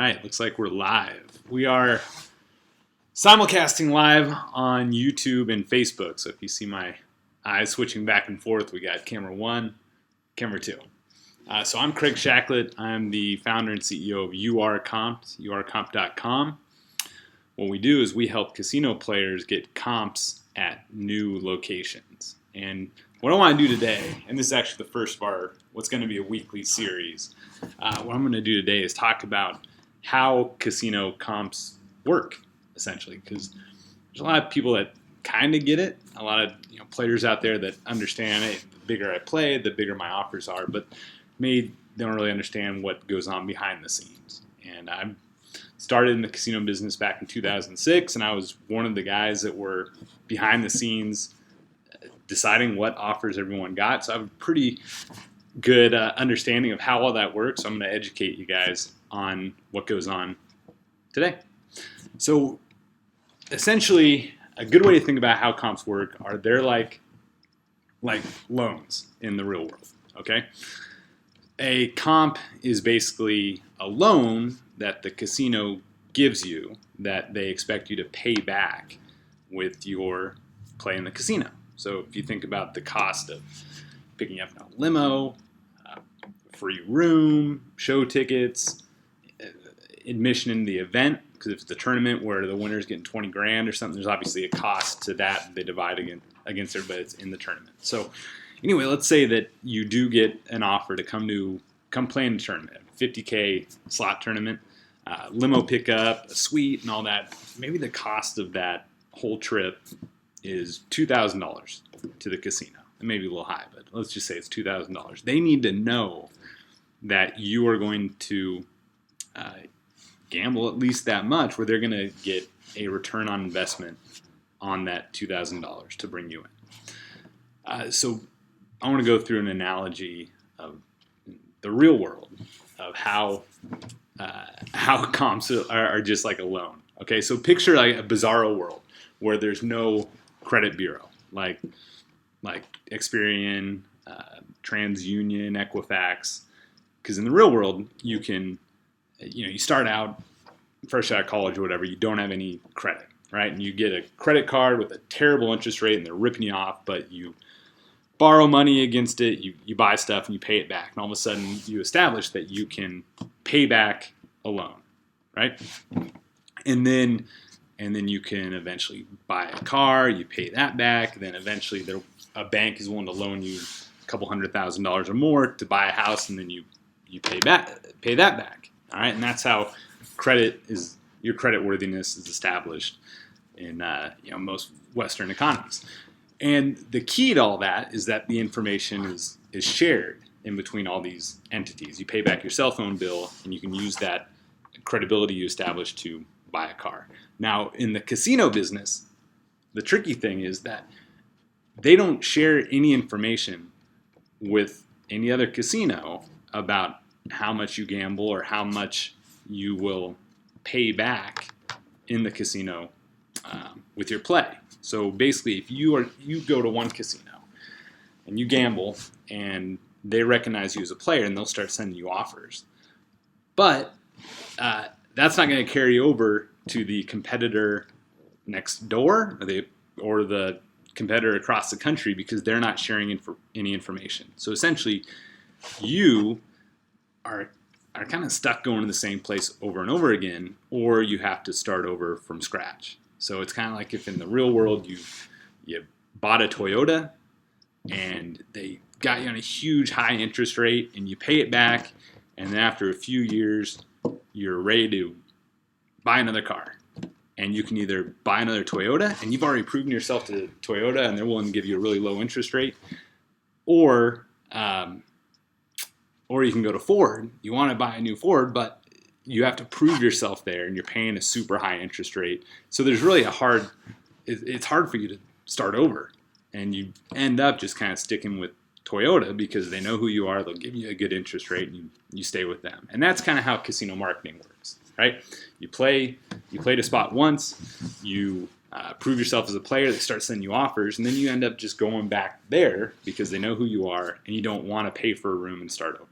right, looks like we're live. We are simulcasting live on YouTube and Facebook. So if you see my eyes switching back and forth, we got camera 1, camera 2. So I'm Craig Shacklett. I'm the founder and CEO of URComped, URComped.com. What we do is we help casino players get comps at new locations. And what I want to do today, and this is actually the first of our what's going to be a weekly series, what I'm going to do today is talk about how casino comps work, essentially, because there's a lot of people that kind of get it, a lot of players out there that understand it. The bigger I play, the bigger my offers are, but they don't really understand what goes on behind the scenes. And I started in the casino business back in 2006, and I was one of the guys that were behind the scenes deciding what offers everyone got. So I have a pretty good understanding of how all that works. So I'm going to educate you guys on what goes on today. So essentially, a good way to think about how comps work are they're like loans in the real world, okay? A comp is basically a loan that the casino gives you that they expect you to pay back with your play in the casino. So if you think about the cost of picking up a limo, free room, show tickets, admission in the event, because if it's the tournament where the winner's getting 20 grand or something, there's obviously a cost to that. They divide against everybody that's in the tournament. So anyway, let's say that you do get an offer to come play in the tournament, 50K slot tournament, limo pickup, a suite, and all that. Maybe the cost of that whole trip is $2,000 to the casino. It may be a little high, but let's just say it's $2,000. They need to know that you are going to gamble at least that much where they're going to get a return on investment on that $2,000 to bring you in. So I want to go through an analogy of the real world of how comps are just like a loan. Okay, so picture like a bizarro world where there's no credit bureau like Experian, TransUnion, Equifax, because in the real world you can, you start out fresh out of college or whatever, you don't have any credit, right? And you get a credit card with a terrible interest rate and they're ripping you off, but you borrow money against it, you buy stuff and you pay it back, and all of a sudden you establish that you can pay back a loan, right? And then you can eventually buy a car, you pay that back, then eventually a bank is willing to loan you a couple $100,000 or more to buy a house, and then you pay that back. All right, and that's how your creditworthiness is established in most Western economies. And the key to all that is that the information is shared in between all these entities. You pay back your cell phone bill, and you can use that credibility you established to buy a car. Now, in the casino business, the tricky thing is that they don't share any information with any other casino about how much you gamble or how much you will pay back in the casino with your play. So basically, if you go to one casino and you gamble and they recognize you as a player and they'll start sending you offers, but that's not going to carry over to the competitor next door or the competitor across the country because they're not sharing any information. So essentially, you are kind of stuck going to the same place over and over again, or you have to start over from scratch. So it's kind of like if in the real world you bought a Toyota and they got you on a huge high interest rate and you pay it back, and then after a few years you're ready to buy another car. And you can either buy another Toyota, and you've already proven yourself to Toyota and they're willing to give you a really low interest rate, or you can go to Ford. You want to buy a new Ford, but you have to prove yourself there, and you're paying a super high interest rate. So there's really it's hard for you to start over, and you end up just kind of sticking with Toyota because they know who you are. They'll give you a good interest rate, and you stay with them. And that's kind of how casino marketing works, right? You play to spot once, you prove yourself as a player, they start sending you offers, and then you end up just going back there because they know who you are, and you don't want to pay for a room and start over.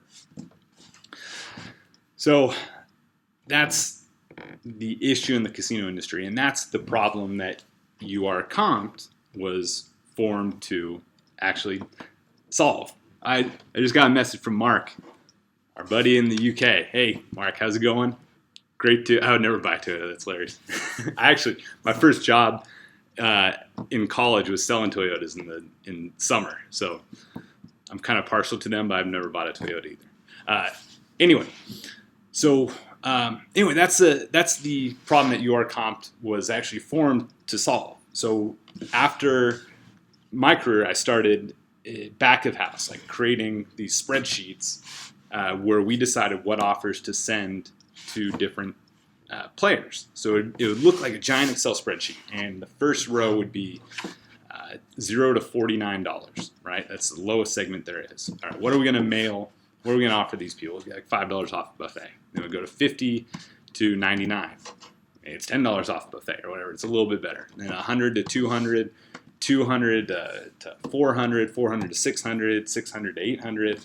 So that's the issue in the casino industry, and that's the problem that URComped was formed to actually solve. I just got a message from Mark, our buddy in the UK. Hey, Mark, how's it going? Great to. I would never buy a Toyota. That's hilarious. My first job in college was selling Toyotas in summer, so I'm kind of partial to them, but I've never bought a Toyota either. Anyway, that's the problem that URComped was actually formed to solve. So after my career, I started back of house, like creating these spreadsheets where we decided what offers to send to different players. So it would look like a giant Excel spreadsheet, and the first row would be $0 to $49, right? That's the lowest segment there is. All right, what are we going to mail? What are we going to offer these people? It'd be like $5 off the buffet. Then we go to 50 to 99. It's $10 off the buffet or whatever. It's a little bit better. Then 100 to 200, 200 to 400, 400 to 600, 600 to 800,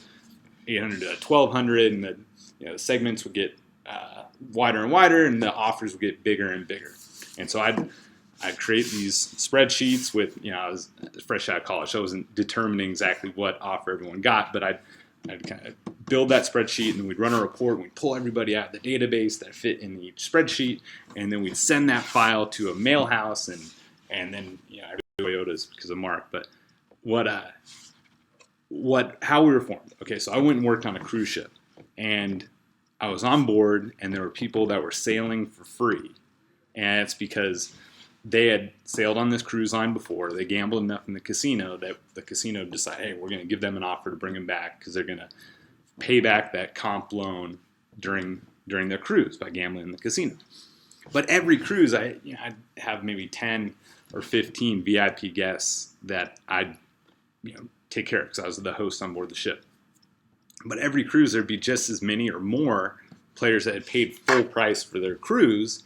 800 to 1200, and the segments would get wider and wider, and the offers would get bigger and bigger. And so I'd create these spreadsheets with, I was fresh out of college, so I wasn't determining exactly what offer everyone got, but I'd kind of build that spreadsheet, and then we'd run a report, and we'd pull everybody out of the database that fit in each spreadsheet, and then we'd send that file to a mail house, and then, I do Toyotas because of Mark, but how we were formed. Okay, so I went and worked on a cruise ship, and I was on board, and there were people that were sailing for free, and it's because they had sailed on this cruise line before. They gambled enough in the casino that the casino decided, hey, we're going to give them an offer to bring them back because they're going to pay back that comp loan during their cruise by gambling in the casino. But every cruise, I'd have maybe 10 or 15 VIP guests that I'd take care of because I was the host on board the ship. But every cruise, there'd be just as many or more players that had paid full price for their cruise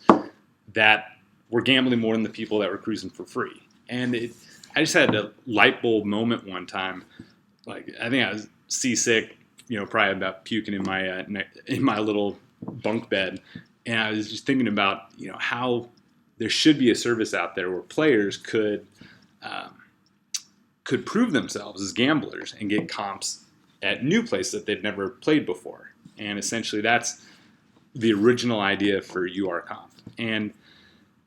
that were gambling more than the people that were cruising for free. And I just had a light bulb moment one time. Like, I think I was seasick, probably about puking in my little bunk bed. And I was just thinking about, how there should be a service out there where players could prove themselves as gamblers and get comps at new places that they'd never played before. And essentially that's the original idea for URComped. And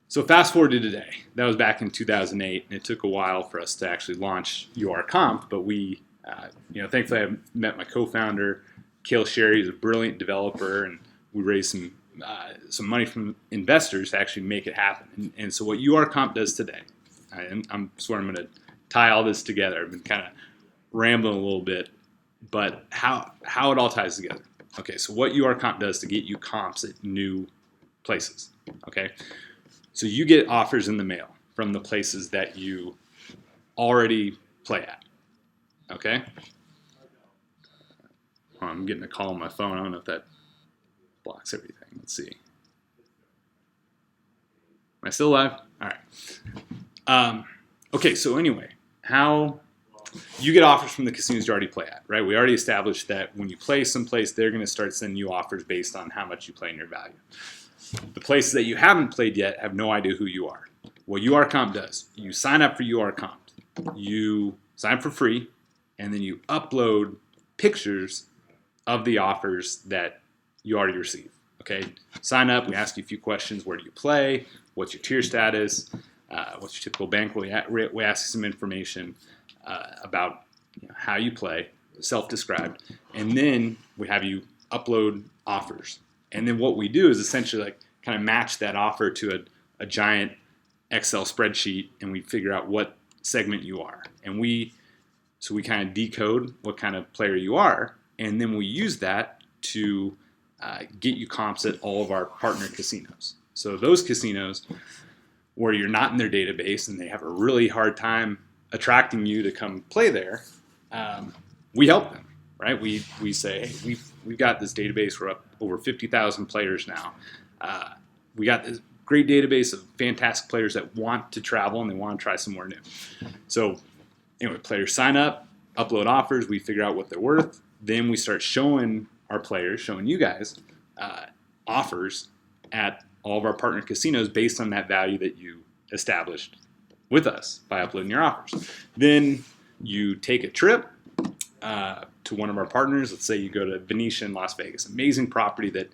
so fast forward to today. That was back in 2008, and it took a while for us to actually launch URComped, but we, thankfully I met my co-founder, Cale Sherry, who's a brilliant developer, and we raised some money from investors to actually make it happen. And so what URComped does today, I'm swear I'm going to tie all this together. I've been kind of rambling a little bit, but how it all ties together. Okay, so what URComped does to get you comps at new places, okay? So you get offers in the mail from the places that you already play at, okay? Oh, I'm getting a call on my phone. I don't know if that blocks everything. Let's see. Am I still live? All right. Okay, so anyway, how you get offers from the casinos you already play at, right? We already established that when you play someplace, they're going to start sending you offers based on how much you play and your value. The places that you haven't played yet have no idea who you are. What URComped does, you sign up for URComped. You sign up for free, and then you upload pictures of the offers that you already received. Okay, sign up. We ask you a few questions. Where do you play? What's your tier status? What's your typical bank? We ask you some information about how you play, self-described, and then we have you upload offers. And then what we do is essentially kind of match that offer to a giant Excel spreadsheet, and we figure out what segment you are. And we kind of decode what kind of player you are, and then we use that to get you comps at all of our partner casinos. So those casinos where you're not in their database and they have a really hard time attracting you to come play there, we help them, right? We say, hey, we've got this database. We're up over 50,000 players now. We got this great database of fantastic players that want to travel and they want to try somewhere new. So anyway, players sign up, upload offers. We figure out what they're worth. Then we start showing our players, showing you guys offers at all of our partner casinos based on that value that you established with us by uploading your offers. Then you take a trip to one of our partners. Let's say you go to Venetian Las Vegas, amazing property that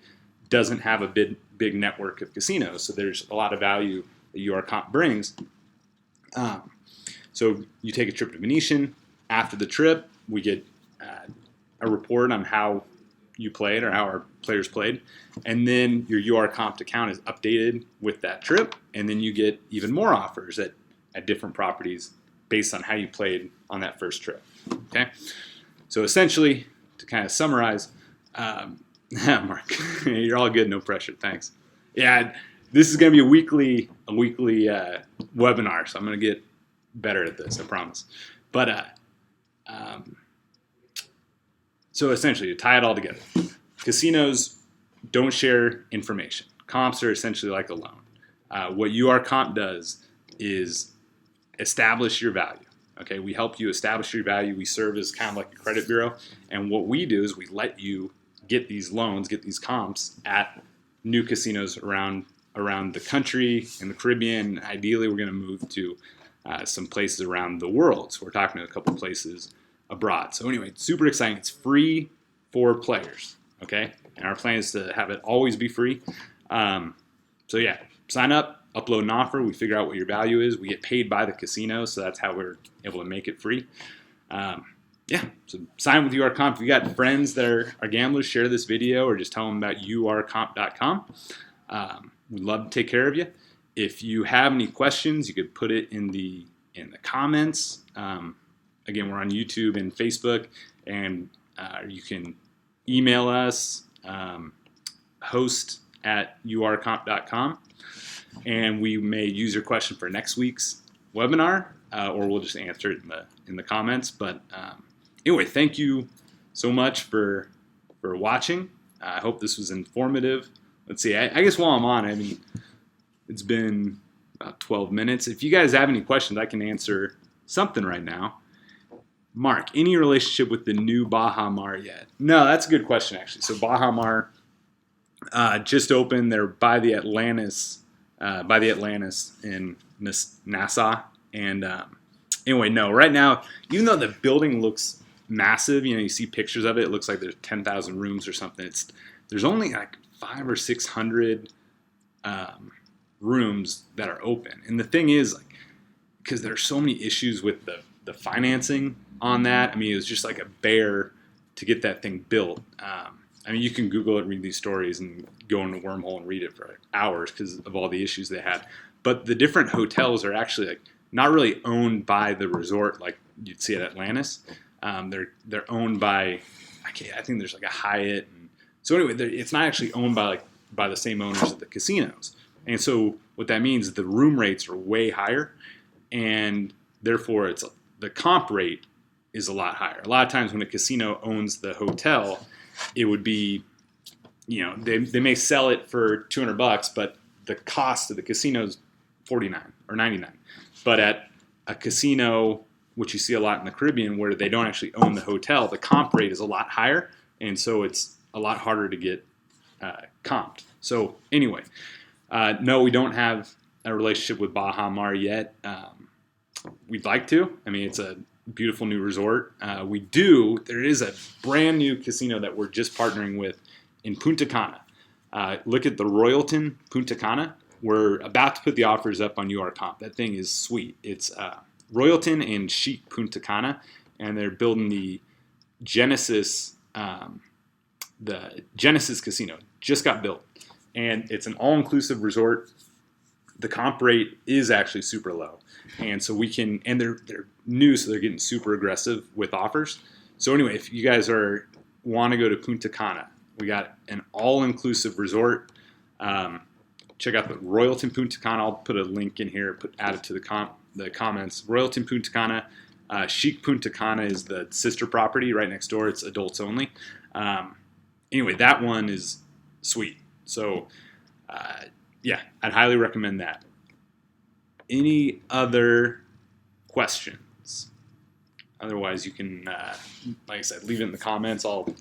doesn't have a big network of casinos, so there's a lot of value that URComped brings. So you take a trip to Venetian. After the trip, we get a report on how you played or how our players played, and then your URComped account is updated with that trip, and then you get even more offers at different properties based on how you played on that first trip. Okay, so essentially, to kind of summarize, Mark, you're all good, no pressure, thanks. Yeah, this is going to be a weekly webinar, so I'm going to get better at this, I promise. But so essentially, to tie it all together, casinos don't share information. Comps are essentially like a loan. What URComped does is establish your value. Okay, we help you establish your value. We serve as kind of like a credit bureau, and what we do is we let you get these loans, get these comps at new casinos around the country and the Caribbean. Ideally, we're going to move to some places around the world. So we're talking to a couple places abroad. So anyway, it's super exciting. It's free for players, okay? And our plan is to have it always be free. So yeah, sign up, upload an offer. We figure out what your value is. We get paid by the casino, so that's how we're able to make it free. Yeah, so sign with URComped. If you got friends that are gamblers, share this video or just tell them about URComped.com. We'd love to take care of you. If you have any questions, you could put it in the comments. Again, we're on YouTube and Facebook, and you can email us, host@urcompt.com, and we may use your question for next week's webinar, or we'll just answer it in the comments. But anyway, thank you so much for watching. I hope this was informative. Let's see. I guess while I'm on, I mean, it's been about 12 minutes. If you guys have any questions, I can answer something right now. Mark, any relationship with the new Baja Mar yet? No, that's a good question, actually. So Baja Mar just opened. They're by the Atlantis in Nassau. And anyway, no, right now, even though the building looks massive, you see pictures of it, it looks like there's 10,000 rooms or something. There's only like 500 or 600 rooms that are open. And the thing is, like, because there's so many issues with the financing on that, I mean, it was just like a bear to get that thing built. I mean, you can Google it, read these stories, and go into Wormhole and read it for hours because of all the issues they had. But the different hotels are actually like not really owned by the resort like you'd see at Atlantis. They're owned by, I think there's like a Hyatt. And so anyway, it's not actually owned by the same owners of the casinos. And so what that means is the room rates are way higher, and therefore the comp rate is a lot higher. A lot of times when a casino owns the hotel, it would be, they may sell it for $200, but the cost of the casino is $49 or $99. But at a casino, which you see a lot in the Caribbean, where they don't actually own the hotel, the comp rate is a lot higher, and so it's a lot harder to get comped. So anyway, no, we don't have a relationship with Baja Mar yet. We'd like to. I mean, it's a beautiful new resort. There is a brand new casino that we're just partnering with in Punta Cana. Look at the Royalton Punta Cana. We're about to put the offers up on URComped. That thing is sweet. It's Royalton and Chic Punta Cana, and they're building the Genesis Casino. Just got built, and it's an all-inclusive resort. The comp rate is actually super low, and so they're new, so they're getting super aggressive with offers. So anyway, if you guys want to go to Punta Cana, we got an all-inclusive resort. Check out the Royalton Punta Cana. I'll put a link in here, add it to the comments. Royalton Punta Cana. Chic Punta Cana is the sister property right next door. It's adults only. Anyway, that one is sweet. So yeah, I'd highly recommend that. Any other questions? Otherwise, you can, like I said, leave it in the comments. I'll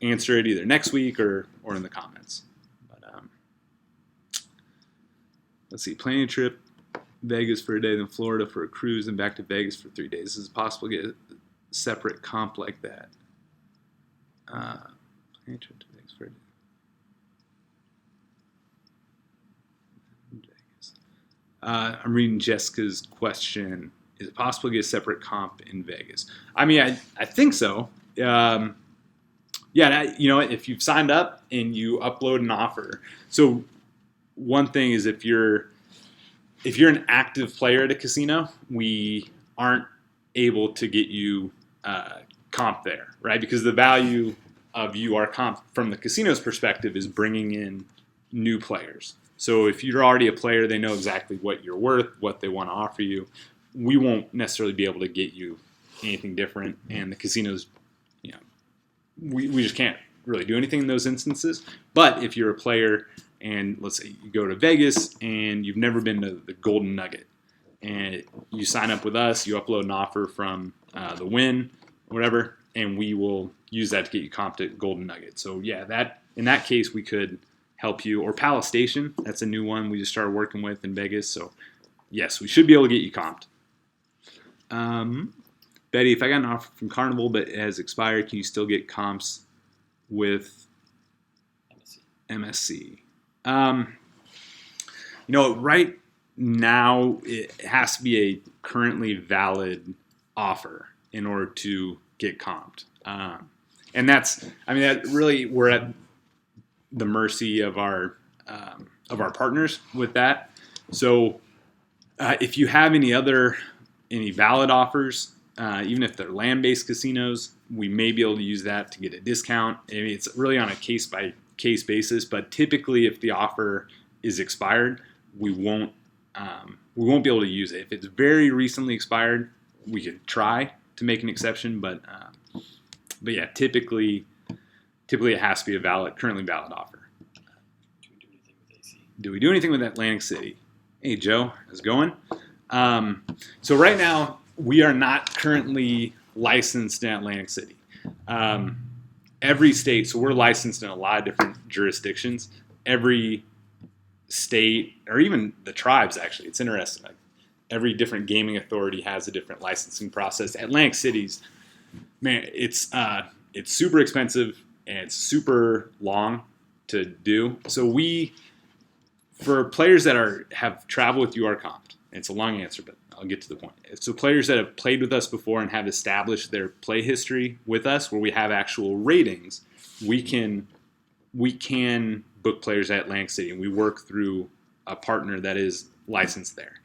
answer it either next week or in the comments. But let's see, planning a trip, Vegas for a day, then Florida for a cruise, and back to Vegas for 3 days. Is it possible to get a separate comp like that? Planning a trip to Vegas for a day. I'm reading Jessica's question. Is it possible to get a separate comp in Vegas? I mean, I think so. Yeah, if you've signed up and you upload an offer. So one thing is if you're an active player at a casino, we aren't able to get you comp there, right? Because the value of URComped from the casino's perspective is bringing in new players. So if you're already a player, they know exactly what you're worth, what they want to offer you. We won't necessarily be able to get you anything different, and the casinos, we just can't really do anything in those instances. But if you're a player and let's say you go to Vegas and you've never been to the Golden Nugget and you sign up with us, you upload an offer from the Win, whatever, and we will use that to get you comped at Golden Nugget. So yeah, in that case we could help you. Or Palace Station, that's a new one we just started working with in Vegas. So yes, we should be able to get you comped. Betty, if I got an offer from Carnival but it has expired, can you still get comps with MSC? Right now it has to be a currently valid offer in order to get comped. And that really, we're at the mercy of our partners with that. So if you have any valid offers, even if they're land-based casinos, we may be able to use that to get a discount. I mean, it's really on a case-by-case basis, but typically if the offer is expired, we won't be able to use it. If it's very recently expired, we could try to make an exception, but yeah, typically it has to be a currently valid offer. Do we do anything with Atlantic City? Hey Joe, how's it going? So right now we are not currently licensed in Atlantic City. Every state, so we're licensed in a lot of different jurisdictions. Every state, or even the tribes, actually, it's interesting. Like, every different gaming authority has a different licensing process. Atlantic City's, man, it's super expensive and it's super long to do. So for players that have traveled with URComped, it's a long answer, but I'll get to the point. So players that have played with us before and have established their play history with us, where we have actual ratings, we can book players at Atlantic City, and we work through a partner that is licensed there.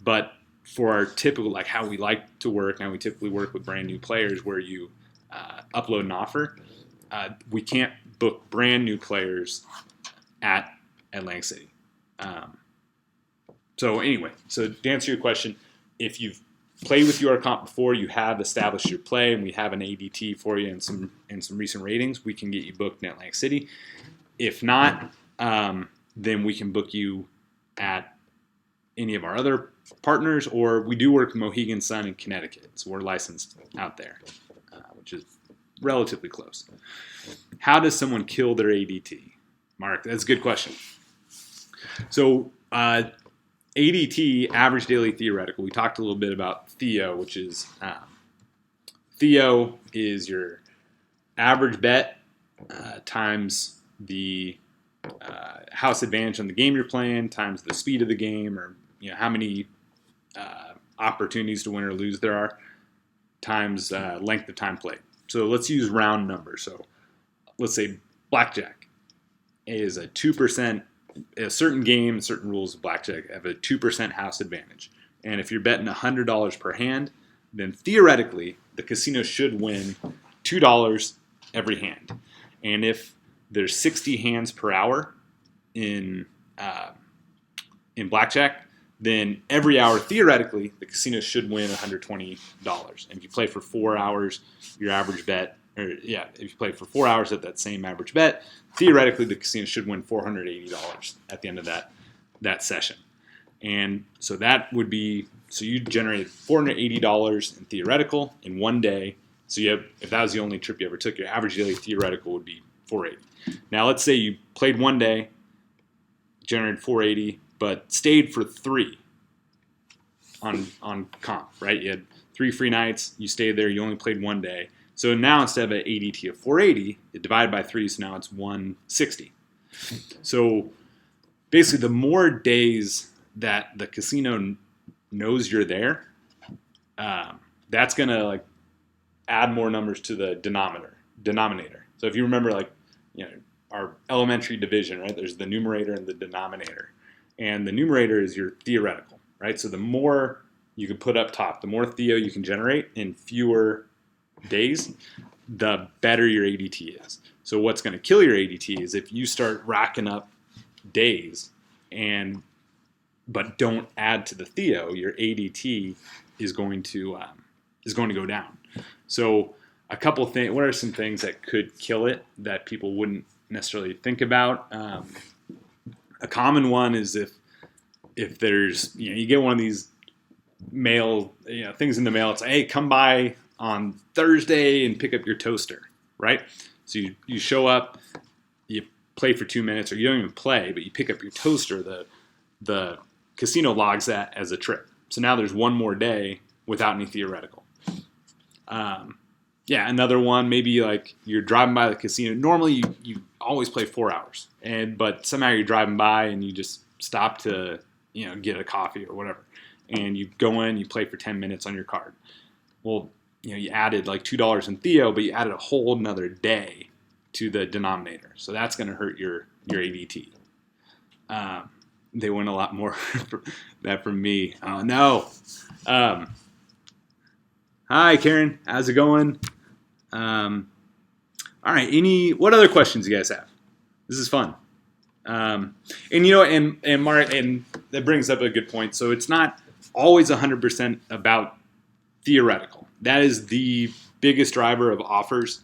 But for our typical, like how we like to work, and we typically work with brand new players where you upload an offer, we can't book brand new players at Atlantic City. So to answer your question, if you've played with URComped before, you have established your play, and we have an ADT for you and some recent ratings, we can get you booked in Atlantic City. If not, then we can book you at any of our other partners, or we do work with Mohegan Sun in Connecticut, so we're licensed out there, which is relatively close. How does someone kill their ADT? Mark, that's a good question. So ADT, average daily theoretical, we talked a little bit about Theo, which is Theo is your average bet times the house advantage on the game you're playing times the speed of the game, or how many opportunities to win or lose there are, times length of time played. So let's use round numbers. So let's say blackjack is a 2%. A certain game, certain rules of blackjack have a 2% house advantage. And if you're betting $100 per hand, then theoretically the casino should win $2 every hand. And if there's 60 hands per hour in blackjack, then every hour theoretically the casino should win $120. And if you play for 4 hours, your average bet, if you play for 4 hours at that same average bet, theoretically the casino should win $480 at the end of that session. And so that would be, so you generated $480 in theoretical in one day. So if that was the only trip you ever took, your average daily theoretical would be $480. Now let's say you played one day, generated $480, but stayed for 3 on comp, right? You had 3 free nights, you stayed there, you only played 1 day. So now instead of an ADT of 480, it divided by 3, so now it's 160. So basically, the more days that the casino knows you're there, that's gonna like add more numbers to the denominator. So if you remember, like, our elementary division, right? There's the numerator and the denominator, and the numerator is your theoretical, right? So the more you can put up top, the more theo you can generate in fewer days, the better your ADT is. So what's going to kill your ADT is if you start racking up days but don't add to the theo, your ADT is going to go down. So a couple things. What are some things that could kill it that people wouldn't necessarily think about? A common one is if there's you get one of these mail things in the mail. It's like, hey, come by on Thursday and pick up your toaster, right? So you show up, you play for 2 minutes, or you don't even play, but you pick up your toaster. The casino logs that as a trip. So now there's one more day without any theoretical. Another one, maybe like you're driving by the casino. Normally you always play 4 hours, but somehow you're driving by and you just stop to get a coffee or whatever, and you go in, you play for 10 minutes on your card. Well, you added like $2 in theo, but you added a whole another day to the denominator, so that's going to hurt your ADT. They win a lot more that from me. No. Hi, Karen. How's it going? All right. What other questions you guys have? This is fun. And Mark, and that brings up a good point. So it's not always 100% about theoretical. That is the biggest driver of offers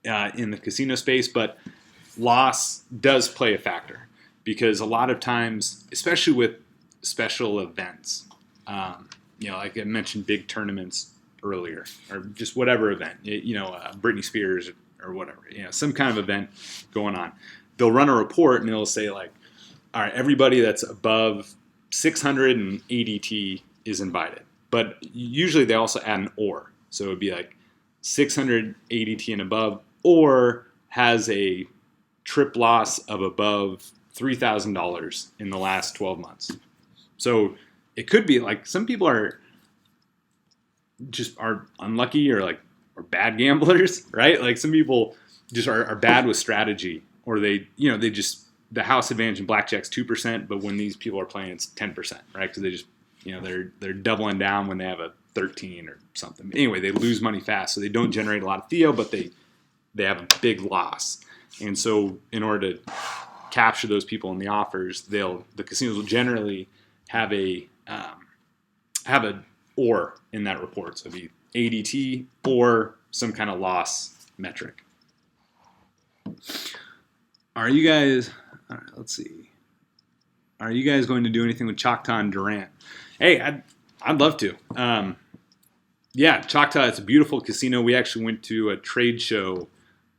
in the casino space, but loss does play a factor. Because a lot of times, especially with special events, like I mentioned, big tournaments earlier, or just whatever event, Britney Spears or whatever, some kind of event going on, they'll run a report and they'll say like, all right, everybody that's above 600 and ADT is invited. But usually they also add an or. So it would be like 600 ADT and above, or has a trip loss of above $3,000 in the last 12 months. So it could be like some people are unlucky or bad gamblers, right? Like some people just are bad with strategy, or they just, the house advantage in blackjack's 2%, but when these people are playing, it's 10%, right? Because they just, they're doubling down when they have a 13 or something. Anyway, they lose money fast, so they don't generate a lot of theo, but they have a big loss. And so in order to capture those people in the offers, the casinos will generally have a or in that report. So it'd be ADT or some kind of loss metric. Are you guys? All right, let's see. Are you guys going to do anything with Choctaw and Durant? Hey, I'd love to. Choctaw. It's a beautiful casino. We actually went to a trade show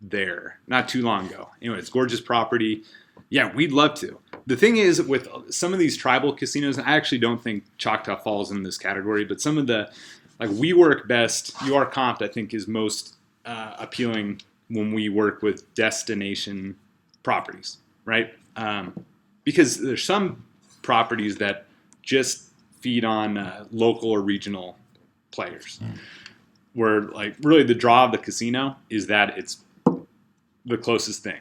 there not too long ago. Anyway, it's gorgeous property. Yeah, we'd love to. The thing is, with some of these tribal casinos, I actually don't think Choctaw falls in this category, but some of the, like We Work Best, URComped, I think is most appealing when we work with destination properties, right? Because there's some properties that just feed on local or regional players, where like really the draw of the casino is that it's the closest thing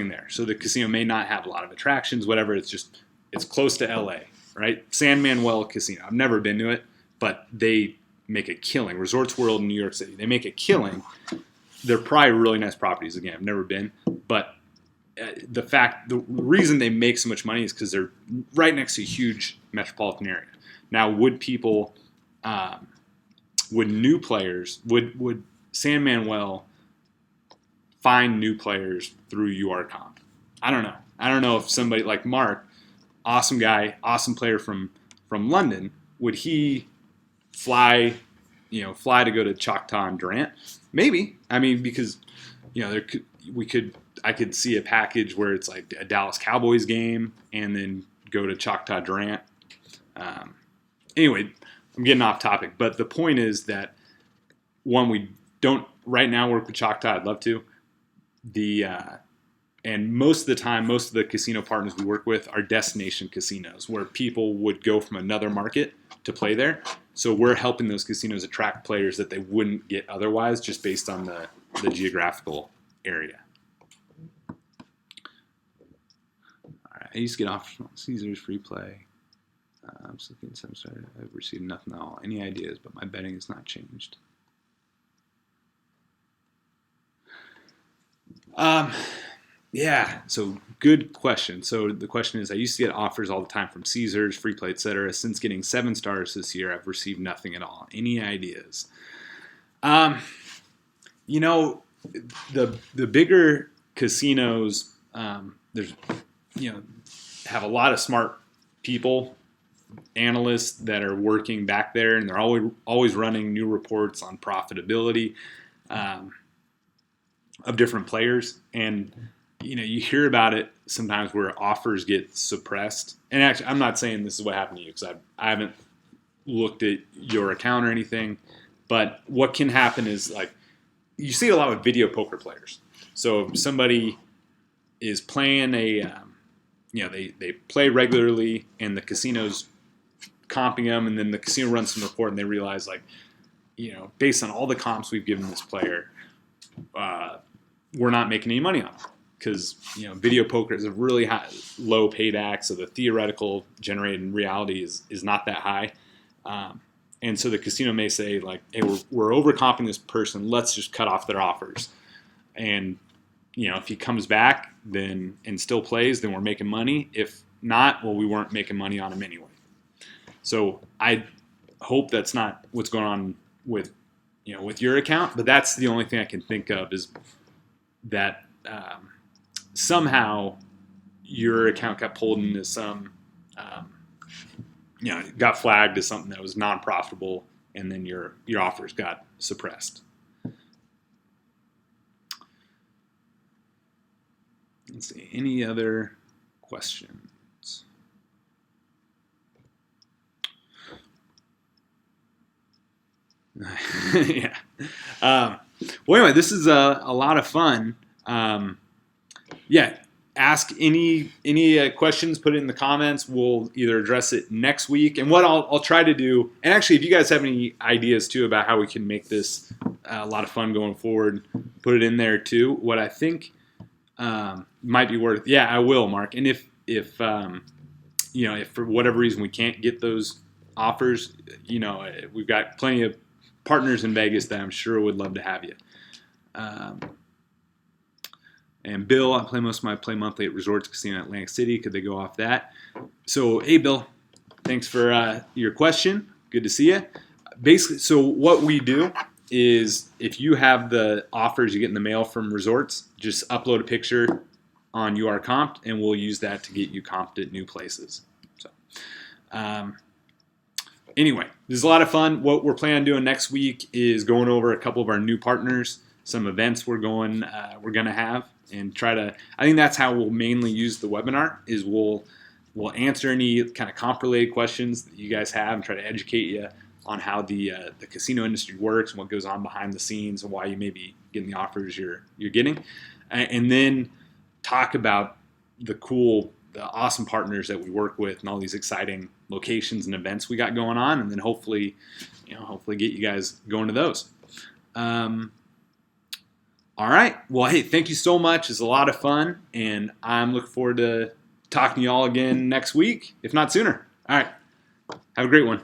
there. So the casino may not have a lot of attractions, whatever. It's close to LA, right? San Manuel Casino. I've never been to it, but they make a killing. Resorts World in New York City. They make a killing. They're probably really nice properties. Again, I've never been, but the reason they make so much money is because they're right next to a huge metropolitan area. Now, would new players, would San Manuel find new players through URComped? I don't know. I don't know if somebody like Mark, awesome guy, awesome player from London, would he fly to go to Choctaw and Durant? Maybe. I mean, because I could see a package where it's like a Dallas Cowboys game, and then go to Choctaw Durant. Anyway, I'm getting off topic, but the point is that one, we don't right now work with Choctaw. I'd love to. And most of the time, most of the casino partners we work with are destination casinos where people would go from another market to play there. So we're helping those casinos attract players that they wouldn't get otherwise just based on the geographical area. All right, I used to get off Caesars free play. I'm just looking at some sort. I've received nothing at all. Any ideas, but my betting has not changed. Yeah, so good question. So the question is, I used to get offers all the time from Caesars, free play, etc. Since getting 7 stars this year, I've received nothing at all. Any ideas? You know, the bigger casinos, there's, you know, have a lot of smart people, analysts that are working back there, and they're always running new reports on profitability of different players. And you know, you hear about it sometimes where offers get suppressed. And actually, I'm not saying this is what happened to you because I haven't looked at your account or anything. But what can happen is, like, you see it a lot with video poker players. So if somebody is playing you know, they play regularly and the casino's comping them, and then the casino runs some report and they realize, like, you know, based on all the comps we've given this player, we're not making any money on them. Because, you know, video poker is a really low payback, so the theoretical generated in reality is not that high. And so the casino may say, like, hey, we're overcomping this person, let's just cut off their offers. And, you know, if he comes back then and still plays, then we're making money. If not, well, we weren't making money on him anyway. So I hope that's not what's going on with, you know, with your account, but that's the only thing I can think of is that somehow your account got pulled into some, you know, got flagged as something that was non-profitable, and then your offers got suppressed. Let's see, any other questions? Yeah. Well, anyway, this is a lot of fun. Yeah, ask any questions, put it in the comments. We'll either address it next week. And what I'll try to do, and actually, if you guys have any ideas too about how we can make this a lot of fun going forward, put it in there too. What I think might be worth, yeah, I will, Mark. And if you know, if for whatever reason we can't get those offers, you know, we've got plenty of partners in Vegas that I'm sure would love to have you. And Bill, I play most of my play monthly at Resorts Casino in Atlantic City. Could they go off that? So, hey, Bill, thanks for your question. Good to see you. Basically, so what we do is if you have the offers you get in the mail from Resorts, just upload a picture on URComped, and we'll use that to get you comped at new places. So, anyway, this is a lot of fun. What we're planning on doing next week is going over a couple of our new partners, some events we're going to have, and try to. I think that's how we'll mainly use the webinar. Is we'll answer any kind of comp related questions that you guys have and try to educate you on how the casino industry works and what goes on behind the scenes and why you may be getting the offers you're getting, and then talk about the awesome partners that we work with and all these exciting locations and events we got going on, and then hopefully get you guys going to those. All right. Well, hey, thank you so much. It's a lot of fun, and I'm looking forward to talking to you all again next week, if not sooner. All right. Have a great one.